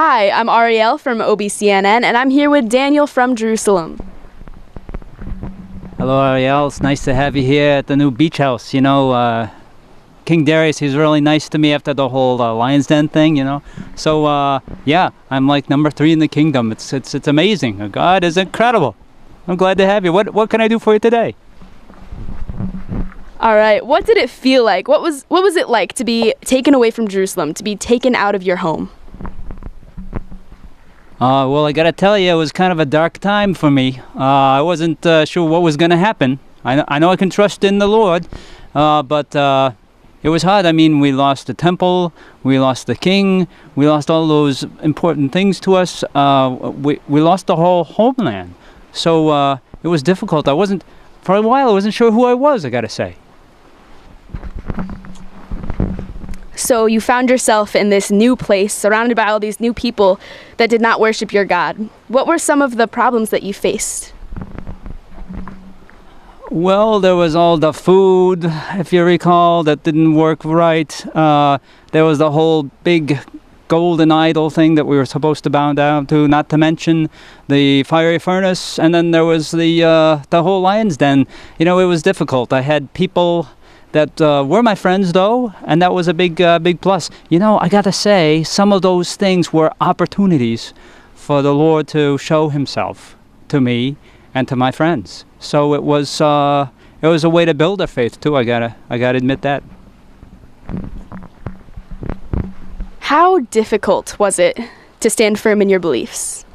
Hi, I'm Ariel from OBCNN, and I'm here with Daniel from Jerusalem. Hello, Ariel. It's nice to have you here at the new beach house. King Darius, he's really nice to me after the whole Lion's Den thing, So, yeah, I'm like number 3 in the kingdom. It's amazing. God is incredible. I'm glad to have you. What can I do for you today? All right, what did it feel like? What was it like to be taken away from Jerusalem, to be taken out of your home? Well, I gotta tell you, it was kind of a dark time for me. I wasn't sure what was gonna happen. I know I can trust in the Lord, but it was hard. I mean, we lost the temple, we lost the king, we lost all those important things to us. We lost the whole homeland. So it was difficult. For a while, I wasn't sure who I was, I gotta say. So you found yourself in this new place, surrounded by all these new people that did not worship your God. What were some of the problems that you faced? Well, there was all the food, if you recall, that didn't work right. There was the whole big golden idol thing that we were supposed to bow down to, not to mention the fiery furnace. And then there was the whole Lion's Den. It was difficult. I had people that were my friends, though, and that was a big plus. I gotta say, some of those things were opportunities for the Lord to show himself to me and to my friends. So it was a way to build our faith, too. I gotta admit that. How difficult was it to stand firm in your beliefs?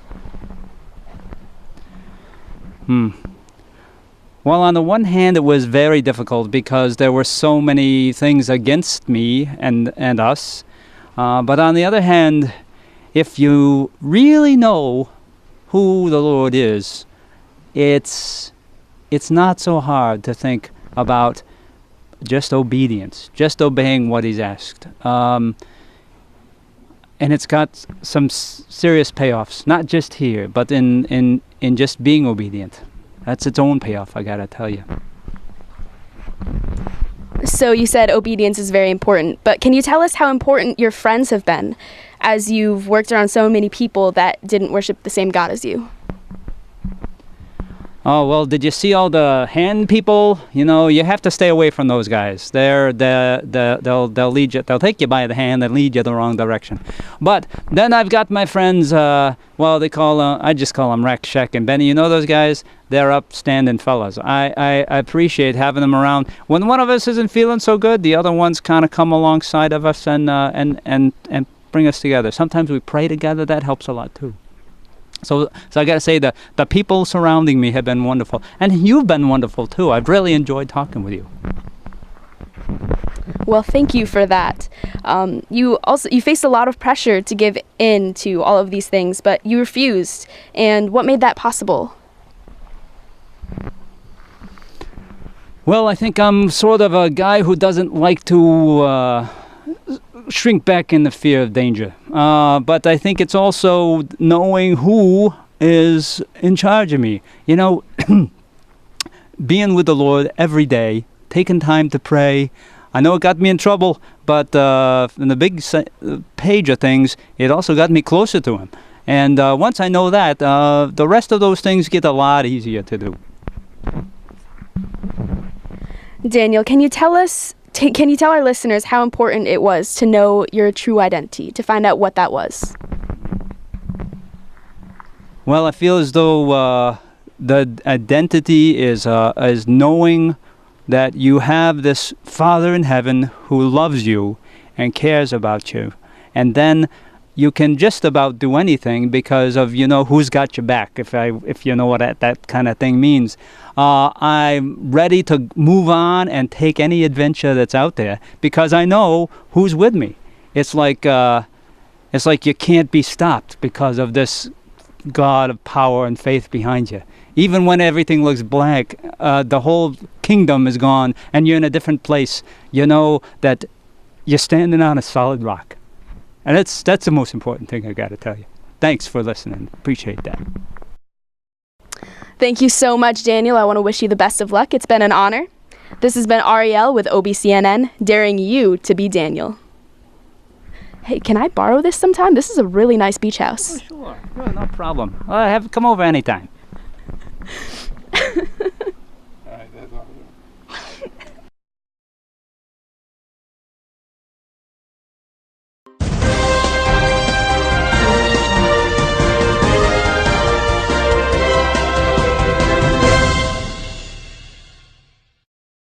Well, on the one hand, it was very difficult because there were so many things against me and us. But on the other hand, if you really know who the Lord is, it's not so hard to think about just obedience, just obeying what he's asked. And it's got some serious payoffs, not just here, but in just being obedient. That's its own payoff, I gotta tell you. So you said obedience is very important, but can you tell us how important your friends have been as you've worked around so many people that didn't worship the same God as you? Oh, well, did you see all the hand people? You have to stay away from those guys. They'll lead you, they'll take you by the hand and lead you the wrong direction. But then I've got my friends, I just call them Rex, Shek, and Benny. You know those guys? They're upstanding fellas. I appreciate having them around. When one of us isn't feeling so good, the other ones kind of come alongside of us and bring us together. Sometimes we pray together. That helps a lot too. So I got to say the people surrounding me have been wonderful. And you've been wonderful, too. I've really enjoyed talking with you. Well, thank you for that. You faced a lot of pressure to give in to all of these things, but you refused. And what made that possible? Well, I think I'm sort of a guy who doesn't like to shrink back in the fear of danger. But I think it's also knowing who is in charge of me. Being with the Lord every day, taking time to pray. I know it got me in trouble, but in the big page of things, it also got me closer to him. And once I know that, the rest of those things get a lot easier to do. Daniel, can you tell our listeners how important it was to know your true identity, to find out what that was? Well, I feel as though the identity is knowing that you have this Father in heaven who loves you and cares about you. And then you can just about do anything because of, who's got your back, if you know what that kind of thing means. I'm ready to move on and take any adventure that's out there because I know who's with me. It's like you can't be stopped because of this God of power and faith behind you. Even when everything looks blank, the whole kingdom is gone and you're in a different place. You know that you're standing on a solid rock. And that's the most important thing I got to tell you. Thanks for listening. Appreciate that. Thank you so much, Daniel. I want to wish you the best of luck. It's been an honor. This has been Ariel with OBCNN, daring you to be Daniel. Hey, can I borrow this sometime? This is a really nice beach house. Sure, no problem. Come over anytime.